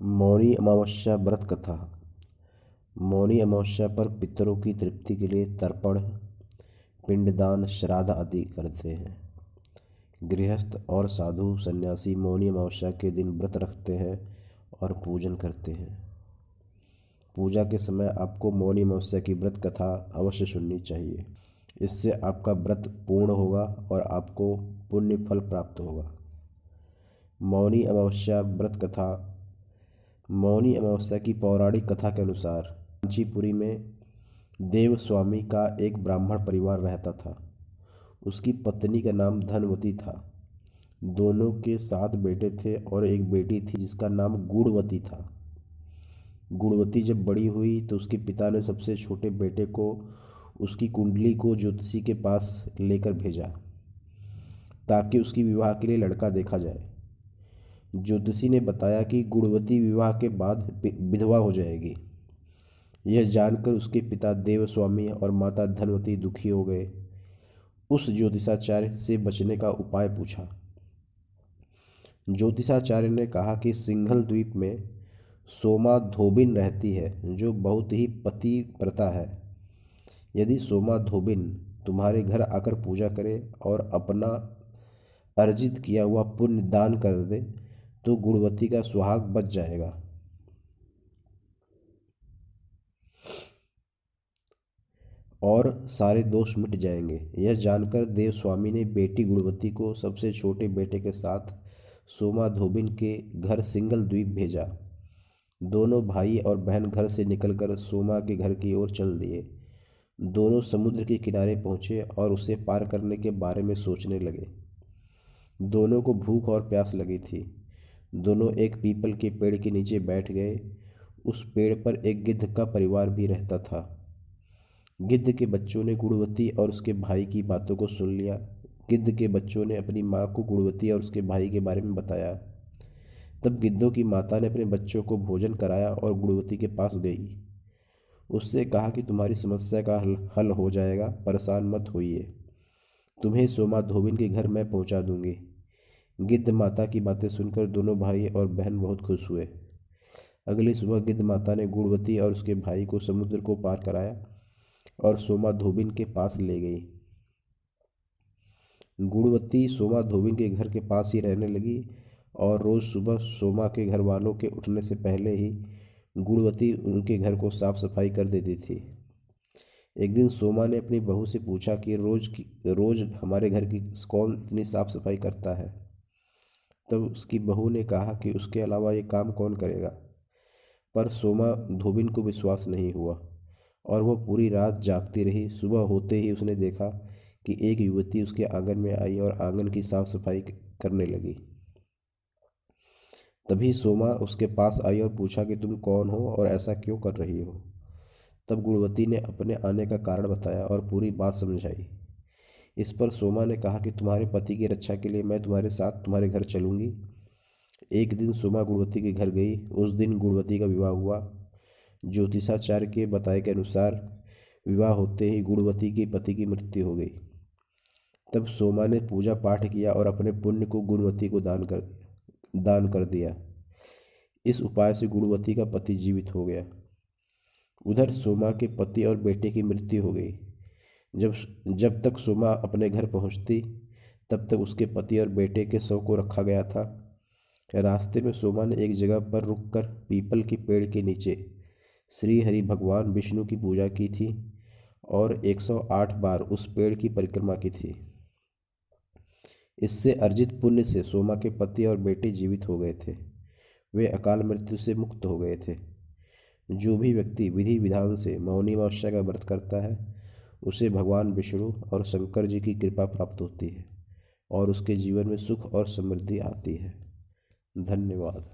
मौनी अमावस्या व्रत कथा। मौनी अमावस्या पर पितरों की तृप्ति के लिए तर्पण, पिंडदान, श्राद्ध आदि करते हैं। गृहस्थ और साधु सन्यासी मौनी अमावस्या के दिन व्रत रखते हैं और पूजन करते हैं। पूजा के समय आपको मौनी अमावस्या की व्रत कथा अवश्य सुननी चाहिए। इससे आपका व्रत पूर्ण होगा और आपको पुण्य फल प्राप्त होगा। मौनी अमावस्या व्रत कथा। मौनी अमावस्या की पौराणिक कथा के अनुसार कांचीपुरी में देवस्वामी का एक ब्राह्मण परिवार रहता था। उसकी पत्नी का नाम धनवती था। दोनों के 7 बेटे थे और एक बेटी थी जिसका नाम गुणवती था। गुणवती जब बड़ी हुई तो उसके पिता ने सबसे छोटे बेटे को उसकी कुंडली को ज्योतिषी के पास लेकर भेजा ताकि उसकी विवाह के लिए लड़का देखा जाए। ज्योतिषी ने बताया कि गुणवती विवाह के बाद विधवा हो जाएगी। यह जानकर उसके पिता देवस्वामी और माता धनवती दुखी हो गए। उस ज्योतिषाचार्य से बचने का उपाय पूछा। ज्योतिषाचार्य ने कहा कि सिंघल द्वीप में सोमा धोबिन रहती है जो बहुत ही पतिव्रता है। यदि सोमा धोबिन तुम्हारे घर आकर पूजा करे और अपना अर्जित किया हुआ पुण्य दान कर दे तो गुणवती का सुहाग बच जाएगा और सारे दोष मिट जाएंगे। यह जानकर देवस्वामी ने बेटी गुणवती को सबसे छोटे बेटे के साथ सोमा धोबिन के घर सिंघल द्वीप भेजा। दोनों भाई और बहन घर से निकलकर सोमा के घर की ओर चल दिए। दोनों समुद्र के किनारे पहुँचे और उसे पार करने के बारे में सोचने लगे। दोनों को भूख और प्यास लगी थी। दोनों एक पीपल के पेड़ के नीचे बैठ गए। उस पेड़ पर एक गिद्ध का परिवार भी रहता था। गिद्ध के बच्चों ने गुणवती और उसके भाई की बातों को सुन लिया। गिद्ध के बच्चों ने अपनी माँ को गुणवती और उसके भाई के बारे में बताया। तब गिद्धों की माता ने अपने बच्चों को भोजन कराया और गुणवती के पास गई। उससे कहा कि तुम्हारी समस्या का हल हो जाएगा, परेशान मत होइए। तुम्हें सोमा धोबिन के घर मैं पहुंचा दूंगी। गिद्ध माता की बातें सुनकर दोनों भाई और बहन बहुत खुश हुए। अगली सुबह गिद्ध माता ने गुणवती और उसके भाई को समुद्र को पार कराया और सोमा धोबिन के पास ले गई। गुणवती सोमा धोबिन के घर के पास ही रहने लगी और रोज़ सुबह सोमा के घर वालों के उठने से पहले ही गुणवती उनके घर को साफ सफाई कर देती थी। एक दिन सोमा ने अपनी बहू से पूछा कि रोज़ हमारे घर की कौन इतनी साफ सफाई करता है। तब उसकी बहू ने कहा कि उसके अलावा ये काम कौन करेगा। पर सोमा धोबिन को विश्वास नहीं हुआ और वह पूरी रात जागती रही। सुबह होते ही उसने देखा कि एक युवती उसके आंगन में आई और आंगन की साफ सफाई करने लगी। तभी सोमा उसके पास आई और पूछा कि तुम कौन हो और ऐसा क्यों कर रही हो। तब गुणवती ने अपने आने का कारण बताया और पूरी बात समझाई। इस पर सोमा ने कहा कि तुम्हारे पति की रक्षा के लिए मैं तुम्हारे साथ तुम्हारे घर चलूँगी। एक दिन सोमा गुणवती के घर गई। उस दिन गुणवती का विवाह हुआ। ज्योतिषाचार्य के बताए के अनुसार विवाह होते ही गुणवती के पति की मृत्यु हो गई। तब सोमा ने पूजा पाठ किया और अपने पुण्य को गुणवती को दान कर दिया। इस उपाय से गुणवती का पति जीवित हो गया। उधर सोमा के पति और बेटे की मृत्यु हो गई। जब तक सोमा अपने घर पहुंचती तब तक उसके पति और बेटे के शव को रखा गया था। रास्ते में सोमा ने एक जगह पर रुककर पीपल के पेड़ के नीचे श्री हरि भगवान विष्णु की पूजा की थी और 108 बार उस पेड़ की परिक्रमा की थी। इससे अर्जित पुण्य से सोमा के पति और बेटे जीवित हो गए थे। वे अकाल मृत्यु से मुक्त हो गए थे। जो भी व्यक्ति विधि विधान से मौनी अमावस्या का व्रत करता है उसे भगवान विष्णु और शंकर जी की कृपा प्राप्त होती है और उसके जीवन में सुख और समृद्धि आती है। धन्यवाद।